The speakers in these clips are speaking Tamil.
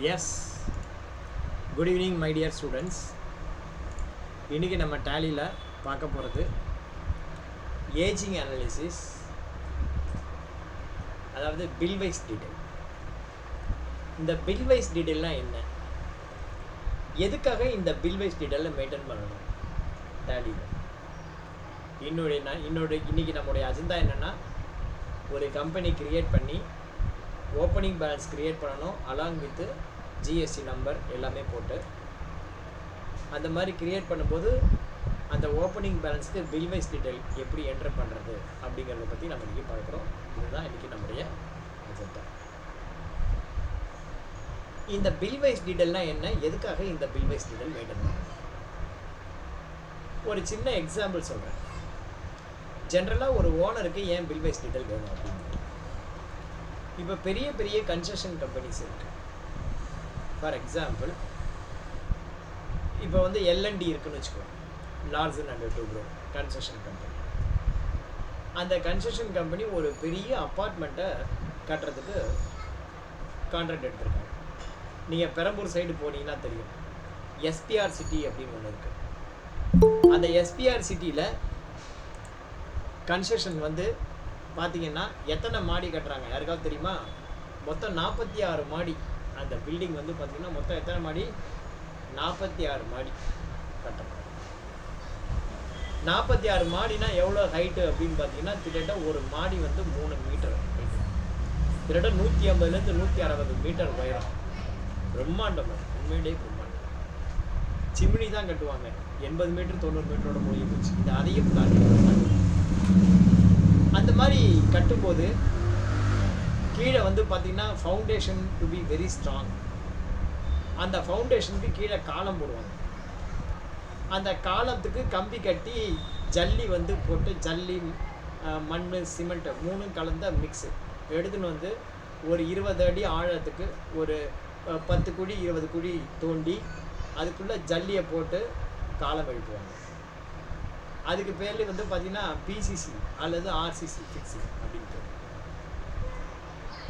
Yes, good evening my dear students. இன்றைக்கி நம்ம டேலியில் பார்க்க போகிறது ஏஜிங் அனாலிசிஸ், அதாவது பில் வைஸ் டீட்டெயில். இந்த பில் வைஸ் டீட்டெயில்னால் என்ன, எதுக்காக இந்த பில் வைஸ் டீட்டெயிலை மெயின்டைன் பண்ணணும் டேலியில்? இன்றைக்கி நம்முடைய அஜெண்டா என்னென்னா, ஒரு கம்பெனி க்ரியேட் பண்ணி ஓப்பனிங் பேலன்ஸ் க்ரியேட் பண்ணணும், அலாங் வித்து ஜிஎஸ்டி நம்பர் எல்லாமே போட்டு. அந்த மாதிரி க்ரியேட் பண்ணும்போது அந்த ஓப்பனிங் பேலன்ஸுக்கு பில் வைஸ் டீட்டெயில் எப்படி என்ட்ரு பண்ணுறது அப்படிங்கிறத பற்றி நம்ம இன்றைக்கி பார்க்குறோம். இதுதான் இன்றைக்கி நம்முடைய அஜெண்டா. இந்த பில் வைஸ் டீட்டெயில்னால் என்ன, எதுக்காக இந்த பில் வைஸ் டீட்டெயில் மெயின்டைன் பண்ணணும்? ஒரு சின்ன எக்ஸாம்பிள் சொல்கிறேன். ஜென்ரலாக ஒரு ஓனருக்கு ஏன் பில் வைஸ் டீட்டெயில் வேணும் அப்படின்னு. இப்போ பெரிய பெரிய கன்ஸ்ட்ரக்ஷன் கம்பெனிஸ் இருக்குது. ஃபார் எக்ஸாம்பிள், இப்போ வந்து எல்என்டி இருக்குன்னு வச்சுக்கோங்க, Larson and Toubro construction company. அந்த கன்ஸ்ட்ரக்ஷன் கம்பெனி ஒரு பெரிய அப்பார்ட்மெண்ட்டை கட்டுறதுக்கு கான்ட்ராக்ட் எடுத்திருக்காங்க. நீங்கள் பெரம்பூர் சைடு போனீங்கன்னா தெரியும், எஸ்பிஆர் சிட்டி அப்படின்னு ஒன்று இருக்குது. அந்த எஸ்பிஆர் சிட்டியில் கன்ஸ்ட்ரக்ஷன் வந்து பார்த்தீங்கன்னா எத்தனை மாடி கட்டுறாங்க யாருக்காவது தெரியுமா? மொத்தம் 46 மாடி. அந்த பில்டிங் வந்து பார்த்தீங்கன்னா மொத்தம் எத்தனை மாடி? 46 மாடி கட்டணும். 46 மாடினா எவ்வளோ ஹைட்டு அப்படின்னு பார்த்தீங்கன்னா, கிட்டத்தட்ட ஒரு மாடி வந்து 3 மீட்டர் ஹைட்டு, கிட்டத்தட்ட 150லேருந்து 160 மீட்டர் உயரம். பிரம்மாண்டம், உண்மையிலே பிரம்மாண்டம். சிம்னி தான் கட்டுவாங்க, 80 மீட்டர் 90 மீட்டரோட முடிய போச்சு. இது அதையும் தாண்டி அந்த மாதிரி கட்டும்போது கீழே வந்து பார்த்திங்கன்னா foundation to be very strong. அந்த ஃபவுண்டேஷனுக்கு கீழே காலம் போடுவாங்க. அந்த காலத்துக்கு கம்பி கட்டி ஜல்லி வந்து போட்டு, ஜல்லி மண் சிமெண்ட்டு 3 கலந்த மிக்ஸு எடுத்துன்னு வந்து ஒரு 20 அடி ஆழத்துக்கு ஒரு 10 குழி 20 குழி தோண்டி அதுக்குள்ளே ஜல்லியை போட்டு காலம் எழுப்புவாங்க. அதுக்கு பேர்ல வந்து பார்த்தீங்கன்னா பிசிசி அல்லது ஆர்சிசி ஃபிக்ஸிங் அப்படின்ட்டு.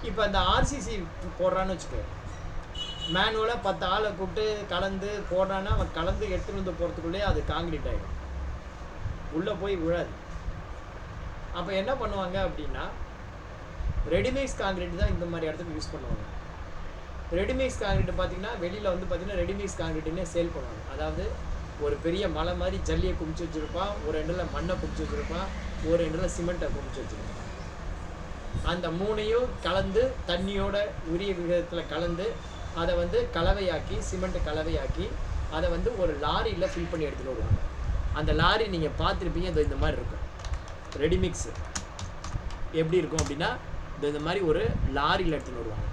இப்போ அந்த ஆர்சிசி போடுறான்னு வச்சுக்கோ, மேனுவலாக 10 ஆளை கூப்பிட்டு கலந்து போடுறான்னா அவன் கலந்து எடுத்துகிட்டு வந்து போகிறதுக்குள்ளே அது காங்கிரீட் ஆகிடும், உள்ளே போய் விழாது. அப்போ என்ன பண்ணுவாங்க அப்படின்னா, ரெடிமிக்ஸ் காங்கிரீட் தான் இந்த மாதிரி இடத்துக்கு யூஸ் பண்ணுவாங்க. ரெடிமிக்ஸ் காங்கிரீட் பார்த்தீங்கன்னா வெளியில் வந்து பார்த்தீங்கன்னா ரெடிமிக்ஸ் காங்கிரீட்டுன்னே சேல் பண்ணுவாங்க. அதாவது ஒரு பெரிய மலை மாதிரி ஜல்லியை குமிச்சு வச்சுருப்பான், ஒரு எண்டில் மண்ணை குமிச்சு வச்சுருப்பான், ஒரு எண்டில் சிமெண்ட்டை குமிச்சு வச்சுருப்பான். அந்த 3ஐயும் கலந்து தண்ணியோட உரிய விதத்தில் கலந்து அதை வந்து கலவையாக்கி, சிமெண்ட்டு கலவையாக்கி அதை வந்து ஒரு லாரியில் ஃபில் பண்ணி எடுத்துகிட்டு வருவாங்க. அந்த லாரி நீங்கள் பார்த்துருப்பீங்க, இந்த மாதிரி இருக்கும். ரெடிமிக்ஸ் எப்படி இருக்கும் அப்படின்னா, இந்த மாதிரி ஒரு லாரியில் எடுத்துகிட்டு வருவாங்க.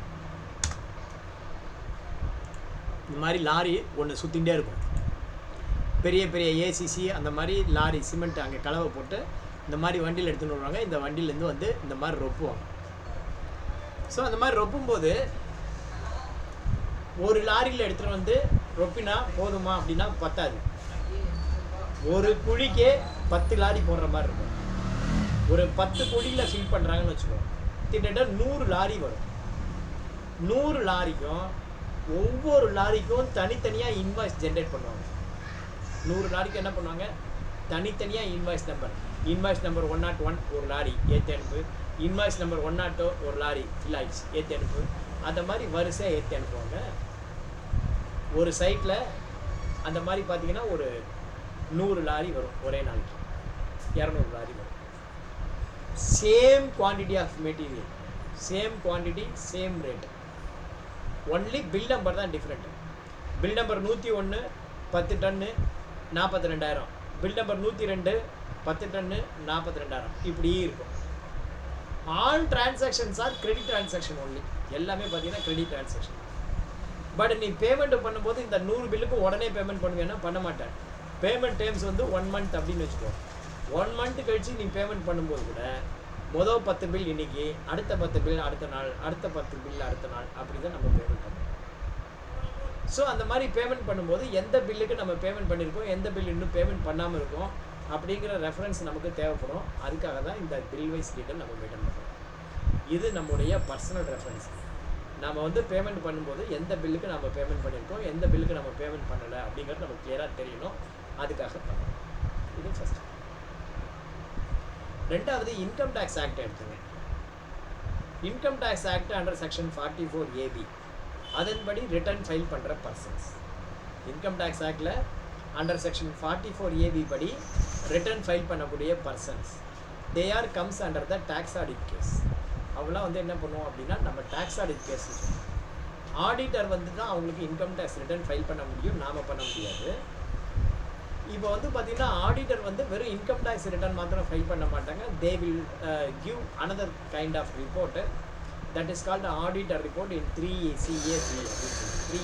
இந்த மாதிரி லாரி ஒன்று சுற்றிகிட்டே இருக்கும். பெரிய பெரிய ஏசிசி அந்த மாதிரி லாரி சிமெண்ட் அங்கே கலவை போட்டு இந்த மாதிரி வண்டியில் எடுத்துகிட்டு வருவாங்க. இந்த வண்டியிலேருந்து வந்து இந்த மாதிரி ரொப்புவாங்க. ஸோ அந்த மாதிரி ரொப்பும்போது ஒரு லாரியில் எடுத்துகிட்டு வந்து ரொப்பினா போதுமா அப்படின்னா பத்தாது. ஒரு குழிக்கே 10 லாரி போடுற மாதிரி இருக்கும். ஒரு 10 குழியில் ஃபில் பண்ணுறாங்கன்னு வச்சுக்கோங்க, கிட்டத்தட்ட 100 லாரி வரும். 100 லாரிக்கும் ஒவ்வொரு லாரிக்கும் தனித்தனியாக இன்வாய்ஸ் ஜென்ரேட் பண்ணுவாங்க. 100 லாரிக்கு என்ன பண்ணுவாங்க, தனித்தனியாக இன்வாய்ஸ் நம்பர் 101 ஒரு லாரி ஏற்றி அனுப்பு, இன்வாய்ஸ் நம்பர் 102 ஒரு லாரி ஃபில் ஆயிடுச்சு ஏற்றி அனுப்பு. அந்த மாதிரி வரிசையாக ஏற்றி அனுப்புவாங்க. ஒரு சைட்டில் அந்த மாதிரி பார்த்தீங்கன்னா ஒரு 100 லாரி வரும் ஒரே நாளைக்கு, 200 லாரி வரும். Same quantity of material, same quantity, same rate. Only bill number தான் different. Bill number 101 10 ton 42,000, bill number 102 10 ton 42,000, இப்படி இருக்கும். All transactions are credit transaction only. எல்லாமே பார்த்தீங்கன்னா கிரெடிட் டிரான்சாக்ஷன். பட் நீ பேமெண்ட் பண்ணும்போது இந்த 100 பில்லுக்கு உடனே பேமெண்ட் பண்ணுவேன்னா பண்ண மாட்டேன். பேமெண்ட் டைம்ஸ் வந்து 1 மந்த் அப்படின்னு வச்சுக்கோ. 1 மந்த் கழிச்சு நீ பேமெண்ட் பண்ணும்போது கூட மொதல் 10 பில் இன்னைக்கு, அடுத்த 10 பில் அடுத்த நாள், அடுத்த 10 பில் அடுத்த நாள், அப்படி தான் நம்ம பேமெண்ட் பண்ணுவோம். ஸோ அந்த மாதிரி பேமெண்ட் பண்ணும்போது எந்த பில்லுக்கு நம்ம பேமெண்ட் பண்ணியிருக்கோம், எந்த பில் இன்னும் பேமெண்ட் பண்ணாமல் இருக்கோம் அப்படிங்கிற ரெஃபரன்ஸ் நமக்கு தேவைப்படும். அதுக்காக தான் இந்த பில் வைஸ் டீட்டெயில் நம்ம மெயின்டைன் பண்ணுறோம். இது நம்முடைய பர்சனல் ரெஃபரன்ஸ். நம்ம வந்து பேமெண்ட் பண்ணும்போது எந்த பில்லுக்கு நம்ம பேமெண்ட் பண்ணியிருக்கோம், எந்த பில்லுக்கு நம்ம பேமெண்ட் பண்ணலை அப்படிங்கிறது நமக்கு கிளியராக தெரியணும். அதுக்காக பண்ணணும். இது ஃபர்ஸ்ட். ரெண்டாவது இன்கம் டேக்ஸ் ஆக்ட் எடுத்துங்க. Income tax act under section 44AB அதன்படி ரிட்டர்ன் ஃபைல் பண்ணுற பர்சன்ஸ். இன்கம் டேக்ஸ் ஆக்டில் அண்டர் செக்ஷன் 44AB படி ரிட்டர்ன் ஃபைல் பண்ணக்கூடிய persons they are comes under the tax audit case. அவங்களாம் வந்து என்ன பண்ணுவோம் அப்படின்னா நம்ம டேக்ஸ் ஆடிட் கேஸ் ஆடிட்டர் வந்து தான் அவங்களுக்கு இன்கம் டேக்ஸ் ரிட்டர்ன் ஃபைல் பண்ண முடியும், நாம் பண்ண முடியாது. இப்போ வந்து பார்த்தீங்கன்னா ஆடிட்டர் வந்து வெறும் இன்கம் டேக்ஸ் ரிட்டர்ன் மாத்திரம் ஃபைல் பண்ண மாட்டாங்க. They will give another kind of report that is called auditor report in 3CAB அப்படின்னு சொல்லிட்டு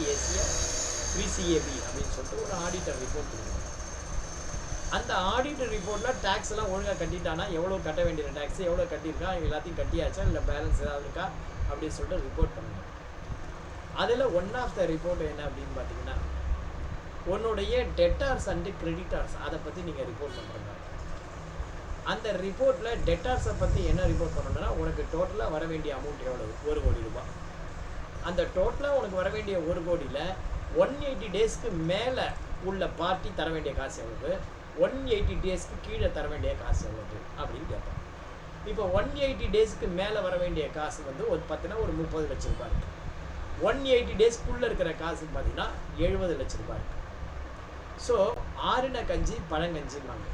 3CAB அப்படின்னு சொல்லிட்டு ஒரு ஆடிட்டர் ரிப்போர்ட் கொடுக்குறாங்க. அந்த ஆடிட்டர் ரிப்போர்ட்டில் டேக்ஸ் எல்லாம் ஒழுங்காக கட்டிட்டானா, எவ்வளோ கட்ட வேண்டிய டேக்ஸ் எவ்வளோ கட்டியிருக்கா, எல்லாத்தையும் கட்டியாச்சா இல்லை பேலன்ஸ் ஏதாவது இருக்கா அப்படின்னு சொல்லிட்டு ரிப்போர்ட் பண்ணுங்க. அதில் ஒன் ஆஃப் த ரிப்போர்ட் என்ன அப்படின்னு பார்த்தீங்கன்னா உன்னுடைய டெட்டார்ஸ் அண்டு கிரெடிட்டார்ஸ் அதை பற்றி நீங்கள் ரிப்போர்ட் பண்ணுறாங்க. அந்த ரிப்போர்ட்டில் டெட்டார்ஸை பற்றி என்ன ரிப்போர்ட் பண்ணணும்னா உனக்கு டோட்டலாக வர வேண்டிய அமௌண்ட் எவ்வளவு, 1 கோடி ரூபாய். அந்த டோட்டலாக உனக்கு வர வேண்டிய 1 கோடியில் 180 டேஸ்க்கு மேலே உள்ள பார்ட்டி தர வேண்டிய காசு எவ்வளவு, 180 டேஸ்க்கு கீழே தர வேண்டிய காசு எவ்வளவு அப்படின்னு கேட்பாங்க. இப்போ 180 டேஸ்க்கு மேலே வர வேண்டிய காசு வந்து ஒரு பார்த்தீங்கன்னா ஒரு 30 லட்ச ரூபாய் இருக்குது. 180 டேஸ்க்குள்ளே இருக்கிற காசு பார்த்தீங்கன்னா 70 லட்ச ரூபாய் இருக்குது. ஸோ ஆறுன கஞ்சி பழங்கஞ்சிம்பாங்க.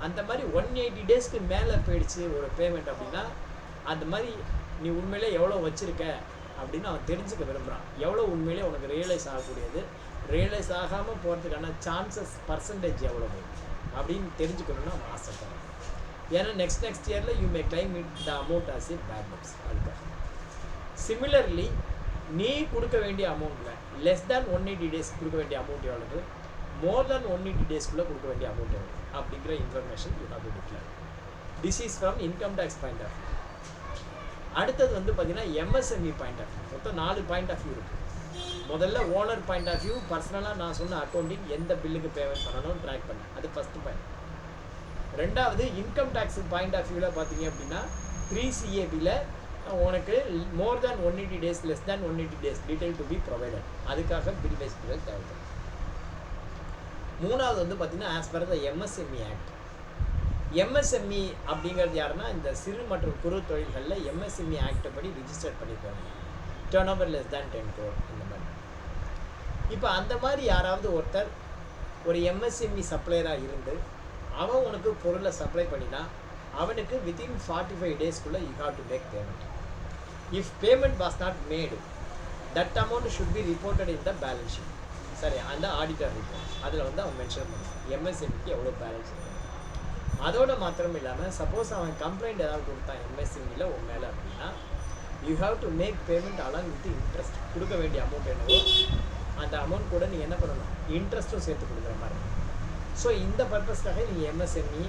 அந்த மாதிரி 180 டேஸ்க்கு மேலே போயிடுச்சு ஒரு பேமெண்ட் அப்படின்னா அந்த மாதிரி நீ உண்மையிலே எவ்வளோ வச்சுருக்க அப்படின்னு அவன் தெரிஞ்சுக்க விரும்புகிறான். எவ்வளோ உண்மையிலே உனக்கு ரியலைஸ் ஆகக்கூடியது, ரியலைஸ் ஆகாமல் போகிறதுக்கான சான்சஸ் பர்சன்டேஜ் எவ்வளவு அப்படின்னு தெரிஞ்சுக்கணும்னு அவன் ஆசைப்படுறான். ஏன்னா நெக்ஸ்ட் இயரில் you may claim it the amount as it bad debts. அதுக்காக சிமிலர்லி நீ கொடுக்க வேண்டிய அமௌண்ட்டில் லெஸ் தேன் 180 டேஸ் கொடுக்க வேண்டிய அமௌண்ட் எவ்வளவு, மோர் தேன் 180 டேஸ்க்குள்ளே கொடுக்க வேண்டிய அமௌண்ட் எவ்வளவு அப்படிங்கிற information you have to declare. This is from income tax point of view. அடுத்தது வந்து பார்த்தீங்கன்னா MSME பாயிண்ட் ஆஃப் வியூ. மொத்தம் 4 பாயிண்ட் ஆஃப் வியூ இருக்குது. முதல்ல ஓனர் பாயிண்ட் ஆஃப் வியூ, பர்சனலாக நான் சொன்ன அக்கௌண்டிங் எந்த பில்லுக்கு பேமெண்ட் பண்ணணும்னு ட்ராக் பண்ண, அது ஃபஸ்ட்டு பாயிண்ட். ரெண்டாவது இன்கம் டேக்ஸ் பாயிண்ட் ஆஃப் வியூவில் பார்த்தீங்க அப்படின்னா 3CABயில் உனக்கு மோர் தேன் 180 days less than 180 days detail to be provided. அதுக்காக பில் வைஸ் பில் தேவைப்படும். மூணாவது வந்து பார்த்தீங்கன்னா as per the MSME act. MSME அப்படிங்கிறது யாருன்னா இந்த சிறு மற்றும் குறு தொழில்களில் MSME ஆக்டை படி ரிஜிஸ்டர் பண்ணியிருக்காங்க. Turn over less than 10 crore இந்த மாதிரி. இப்போ அந்த மாதிரி யாராவது ஒருத்தர் ஒரு MSME சப்ளையராக இருந்து அவன் உனக்கு பொருளை சப்ளை பண்ணினா அவனுக்கு வித்தின் 45 டேஸ்க்குள்ளே you have to make payment. If payment was not made that amount should be reported in the balance sheet. சரி, அந்த ஆடிட்டர் ரிப்போர்ட் அதில் வந்து அவன் மென்ஷன் பண்ணுவான் MSMEக்கு எவ்வளோ பேலன்ஸ் இருக்கு. அதோட மாத்திரம் இல்லாமல் சப்போஸ் அவன் கம்ப்ளைண்ட் ஏதாவது கொடுத்தான் MSMEயில் உன் மேலே அப்படின்னா you have to make payment along with interest. கொடுக்க வேண்டிய அமௌண்ட் என்னவோ அந்த அமௌண்ட் கூட நீ என்ன பண்ணணும், இன்ட்ரெஸ்ட்டும் சேர்த்து கொடுக்குற மாதிரி. ஸோ இந்த பர்பஸ்க்காக நீங்கள் MSME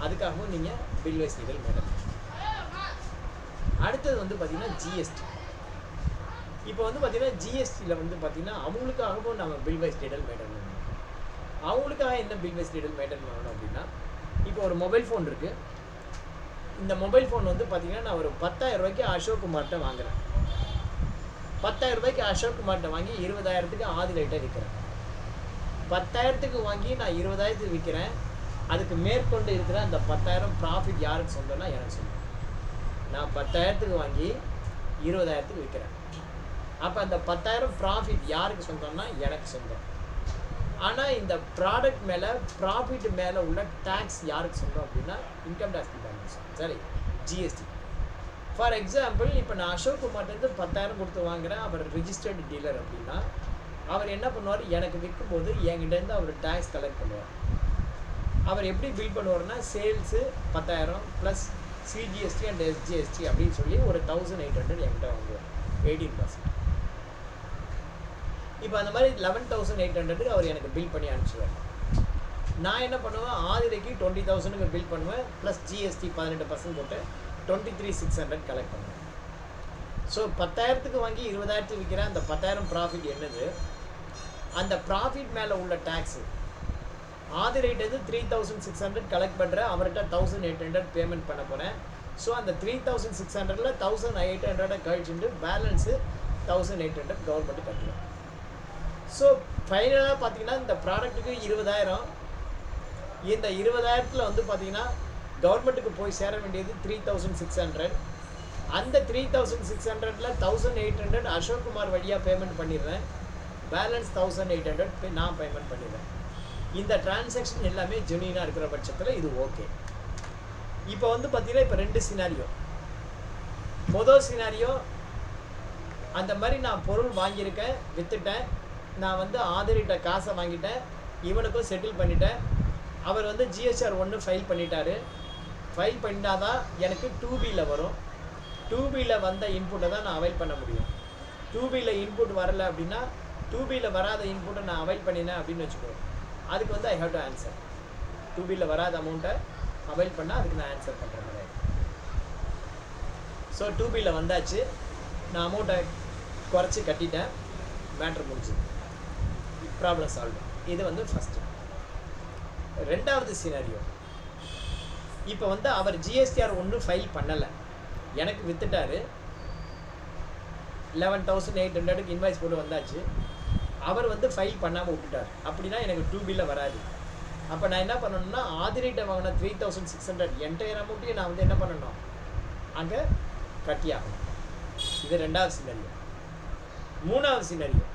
அதுக்காகவும் நீங்கள் பில் வைஸ் டீடெயில் மேடம். அடுத்தது வந்து பார்த்தீங்கன்னா ஜிஎஸ்டி. இப்போ வந்து பார்த்தீங்கன்னா ஜிஎஸ்டியில் வந்து பார்த்தீங்கன்னா அவங்களுக்காகவும் நம்ம பில் வைஸ் டீடெயில் மெயின்டைன் பண்ணணும். அவங்களுக்காக என்ன பில் வைஸ் டீடெயில் மெயின்டைன் பண்ணணும் அப்படின்னா இப்போ ஒரு மொபைல் ஃபோன் இருக்குது. இந்த மொபைல் ஃபோன் வந்து பார்த்தீங்கன்னா நான் ஒரு 10,000 ரூபாய்க்கு அசோக் குமார்கிட்ட வாங்குகிறேன். 10,000 ரூபாய்க்கு அசோக் குமார்கிட்ட வாங்கி 20,000க்கு ஆதி லைட்டை விற்கிறேன். 10,000க்கு வாங்கி நான் 20,000க்கு விற்கிறேன். அதுக்கு மேற்கொண்டு இருக்கிற அந்த 10,000 ப்ராஃபிட் யாருக்கு சொந்தம்னா எனக்கு சொந்தம். நான் 10,000க்கு வாங்கி 20,000க்கு விற்கிறேன். அப்போ அந்த 10,000 ப்ராஃபிட் யாருக்கு சொந்தம்னா எனக்கு சொந்தம். ஆனால் இந்த ப்ராடக்ட் மேலே ப்ராஃபிட் மேலே உள்ள டேக்ஸ் யாருக்கு சொந்தம் அப்படின்னா இன்கம் டேக்ஸ் டிபார்ட்மெண்ட். சரி, ஜிஎஸ்டி. ஃபார் எக்ஸாம்பிள் இப்போ நான் அசோக் குமார்ட்டேருந்து 10,000 கொடுத்து வாங்குகிறேன். அவர் ரிஜிஸ்டர்டு டீலர் அப்படின்னா அவர் என்ன பண்ணுவார், எனக்கு விற்கும்போது என்கிட்டேருந்து அவர் டேக்ஸ் கலெக்ட் பண்ணுவார். அவர் எப்படி பில் பண்ணுவார்னா sales 10,000 plus CGST and SGST அப்படின்னு சொல்லி ஒரு 1,800 என்கிட்ட வாங்குவார், 18%. இப்போ அந்த மாதிரி 11,800 அவர் எனக்கு பில் பண்ணி அனுப்பிச்சுவார். நான் என்ன பண்ணுவேன், ஆதிரைக்கு 20,000க்கு பில் பண்ணுவேன், ப்ளஸ் ஜிஎஸ்டி 18% போட்டு 23,600 கலெக்ட் பண்ணுவேன். ஸோ 10,000க்கு வாங்கி 20,000க்கு விற்கிற அந்த 10,000 ப்ராஃபிட் என்னது, அந்த ப்ராஃபிட் மேலே உள்ள டேக்ஸு ஆதி ரேட் வந்து 3,600 கலெக்ட் பண்ணுறேன், அவர்கிட்ட 1,800 பேமெண்ட் பண்ண போகிறேன். ஸோ அந்த 3,600ல் 1,800 கழிச்சுட்டு பேலன்ஸு 1800 கவர்மெண்ட் கட்டணும். ஸோ ஃபைனலாக பார்த்தீங்கன்னா இந்த ப்ராடக்ட்டுக்கு 20,000. இந்த 20,000 வந்து பார்த்தீங்கன்னா கவர்மெண்ட்டுக்கு போய் சேர வேண்டியது 3,600. அந்த 3,600ல் 1,800 அசோக் குமார் வழியாக பேமெண்ட் பண்ணிடுறேன். பேலன்ஸ் 1,800 நான் பேமெண்ட் பண்ணிடுறேன். இந்த டிரான்சாக்ஷன் எல்லாமே ஜென்யூனாக இருக்கிற பட்சத்தில் இது ஓகே. இப்போ வந்து பார்த்தீங்கன்னா இப்போ 2 சினாரியோ. முதல் சினாரியோ, அந்த மாதிரி நான் பொருள் வாங்கியிருக்கேன், விற்றுட்டேன், நான் வந்து ஆதரிட்ட காசை வாங்கிட்டேன், இவனுக்கும் செட்டில் பண்ணிட்டேன். அவர் வந்து GSR 1 ஃபைல் பண்ணிட்டாரு. ஃபைல் பண்ணாதான் எனக்கு 2Bயில் வரும். 2Bயில் வந்த இன்புட்டை தான் நான் அவைல் பண்ண முடியும். 2Bயில் இன்புட் வரலை அப்படின்னா 2Bயில் வராத இன்புட்டை நான் அவைல் பண்ணினேன் அப்படின்னு வச்சுக்கோ, அதுக்கு வந்து ஐ ஹேவ் டு ஆன்சர். 2Bயில் வராத அமௌண்ட்டை அவைல் பண்ணால் அதுக்கு நான் ஆன்சர் பண்ணுற மாதிரி. ஸோ 2Bயில் வந்தாச்சு, நான் அமௌண்ட்டை குறைச்சி கட்டிட்டேன், மேட்ரு முடிஞ்சு, ப்ராப்ளம் சால்வ். இது வந்து ஃபஸ்ட்டு. ரெண்டாவது சினாரியோ, இப்போ வந்து அவர் GSR 1 ஃபைல் பண்ணலை, எனக்கு விற்றுட்டாரு, 11,800க்கு இன்வாய்ஸ் போட்டு வந்தாச்சு, அவர் வந்து ஃபைல் பண்ணாமல் விட்டுட்டார். அப்படின்னா எனக்கு 2Bயில் வராது. அப்போ நான் என்ன பண்ணணும்னா ஆதிரேட்டை வாங்கின 3,600 என்டையர் அமௌண்ட்டையும் நான் வந்து என்ன பண்ணணும், அங்கே கட்டியாகணும். இது ரெண்டாவது சினாரியோ. மூணாவது சினாரியோ,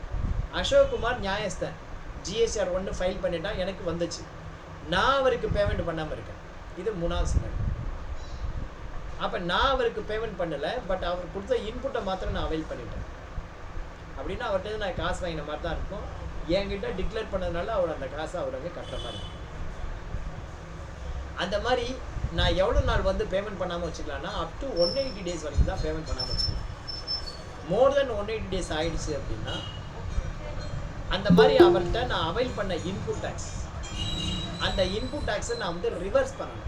அசோக் குமார் நியாயஸ்தன், GSR 1 ஃபைல் பண்ணிட்டான், எனக்கு வந்துச்சு, நான் அவருக்கு பேமெண்ட் பண்ணாமல் இருக்கேன். இது மூணாவது சினாரியோ. அப்போ நான் அவருக்கு பேமெண்ட் பண்ணலை, பட் அவர் கொடுத்த இன்புட்டை மாத்திரம் நான் அவைல் பண்ணிட்டேன். அப்படின்னா அவர்கிட்ட நான் காசு வாங்கின மாதிரி தான் இருக்கும். என்கிட்ட டிக்ளேர் பண்ணதுனால அவர் அந்த காசை அவர் அங்கே கட்டுற மாதிரி இருக்கும். அந்த மாதிரி நான் எவ்வளோ நாள் வந்து பேமெண்ட் பண்ணாமல் வச்சுக்கலாம்னா அப் டு 180 days வரைக்கும் தான் பேமெண்ட் பண்ணாமல் வச்சுக்கலாம். மோர் தென் 180 days ஆகிடுச்சு அப்படின்னா அந்த மாதிரி அவர்கிட்ட நான் அவைல் பண்ண இன்புட் டேக்ஸ், அந்த இன்புட் டேக்ஸை நான் வந்து ரிவர்ஸ் பண்ணணும்.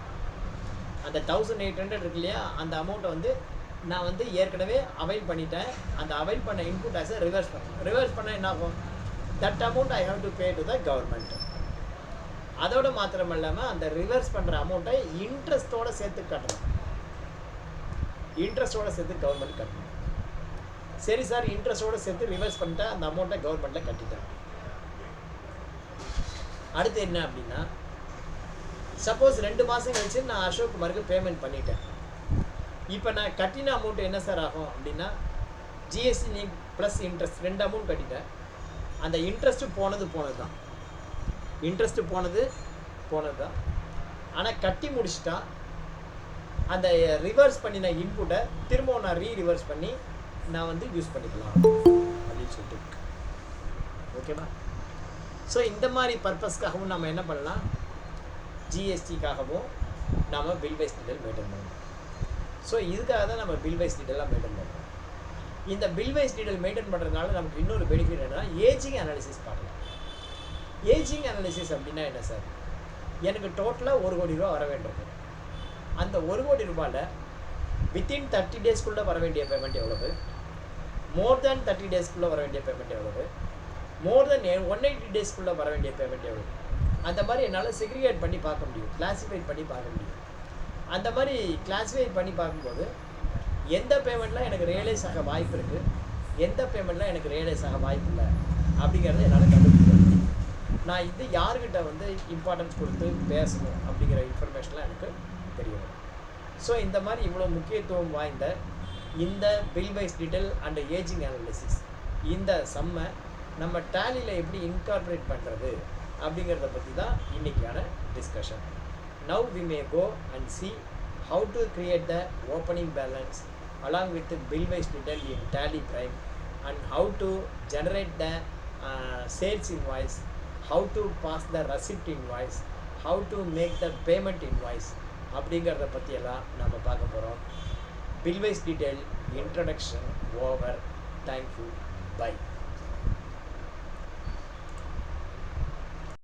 அந்த 1,800 இருக்கு இல்லையா, அந்த அமௌண்ட்டை வந்து நான் வந்து ஏற்கனவே அவைல் பண்ணிட்டேன். அந்த அவைல் பண்ண இன்புட் டேக்ஸை ரிவர்ஸ் பண்ணணும். ரிவர்ஸ் பண்ணால் என்ன ஆகும், that amount I have to pay to the government. அதோட மாத்திரம் இல்லாமல் அந்த ரிவர்ஸ் பண்ணுற அமௌண்ட்டை இன்ட்ரெஸ்ட்டோடு சேர்த்து கட்டணும். இன்ட்ரெஸ்ட்டோடு சேர்த்து கவர்மெண்ட் கட்டணும். சரி சார், இன்ட்ரெஸ்ட்டோடு சேர்த்து ரிவர்ஸ் பண்ணிட்டேன், அந்த அமௌண்ட்டை கவர்மெண்ட்டில் கட்டிட்டேன். அடுத்து என்ன அப்படின்னா, சப்போஸ் 2 மாதம் கழிச்சு நான் அசோக் குமாருக்கு பேமெண்ட் பண்ணிட்டேன். இப்போ நான் கட்டின அமௌண்ட் என்ன சார் ஆகும் அப்படின்னா, GST ப்ளஸ் இன்ட்ரெஸ்ட் 2 அமௌண்ட் கட்டிட்டேன். அந்த இன்ட்ரெஸ்ட்டு போனது தான், இன்ட்ரெஸ்ட்டு போனது தான். ஆனால் கட்டி முடிச்சுட்டா அந்த ரிவர்ஸ் பண்ணின இன்புட்டை திரும்பவும் நான் ரிவர்ஸ் பண்ணி நான் வந்து யூஸ் பண்ணிக்கலாம் அப்படின்னு சொல்லிட்டு. ஓகேவா? ஸோ இந்த மாதிரி பர்பஸ்க்காகவும் நம்ம என்ன பண்ணலாம், GSTக்காகவும் நம்ம பில் வைஸ் டீட்டெயில் மெயின்டைன் பண்ணணும். ஸோ இதுக்காக தான் நம்ம பில் வைஸ் டீட்டெயிலாக மெயின்டைன் பண்ணுறோம். இந்த பில் வைஸ் டீட்டெயில் மெயின்டைன் பண்ணுறதுனால நமக்கு இன்னொரு பெனிஃபிட் என்னன்னா, ஏஜிங் அனாலிசிஸ் பார்க்கலாம். ஏஜிங் அனாலிசிஸ் அப்படின்னா என்ன சார், எனக்கு டோட்டலாக 1 கோடி ரூபா வர வேண்டியது. அந்த 1 கோடி ரூபாயில் வித்தின் 30 daysக்குள்ளே வர வேண்டிய பேமெண்ட் எவ்வளவு, மோர் தேன் 30 daysக்குள்ளே வர வேண்டிய பேமெண்ட் எவ்வளவு, மோர் தென் 180 daysக்குள்ளே வர வேண்டிய பேமெண்ட் எவ்வளவு, அந்த மாதிரி என்னால் செக்ரிகேட் பண்ணி பார்க்க முடியும், கிளாஸிஃபை பண்ணி பார்க்க முடியும். அந்த மாதிரி கிளாஸிஃபை பண்ணி பார்க்கும்போது எந்த பேமெண்ட்லாம் எனக்கு ரியலைஸ் ஆக வாய்ப்பு இருக்குது, எந்த பேமெண்ட்லாம் எனக்கு ரியலைஸ் ஆக வாய்ப்பு இல்லை அப்படிங்கிறத என்னால் கண்டுபிடிக்க முடியும். நான் இது யார்கிட்ட வந்து இம்பார்ட்டன்ஸ் கொடுத்து பேசணும் அப்படிங்கிற இன்ஃபர்மேஷன்லாம் எனக்கு தெரியும். ஸோ இந்த மாதிரி இவ்வளோ முக்கியத்துவம் வாய்ந்த இந்த bill wise detail and ageing analysis, இந்த சம்மை நம்ம டேலியில் எப்படி இன்கார்பரேட் பண்ணுறது அப்படிங்கிறத பற்றி தான் இன்றைக்கான discussion. Now we may go and see how to create the opening balance along with the bill wise detail in Tally Prime, and how to generate the sales invoice, how to pass the receipt invoice, how to make the payment invoice அப்படிங்கிறத பற்றியெல்லாம் நம்ம பார்க்க போகிறோம். bill wise detail introduction over. Thank you. Bye.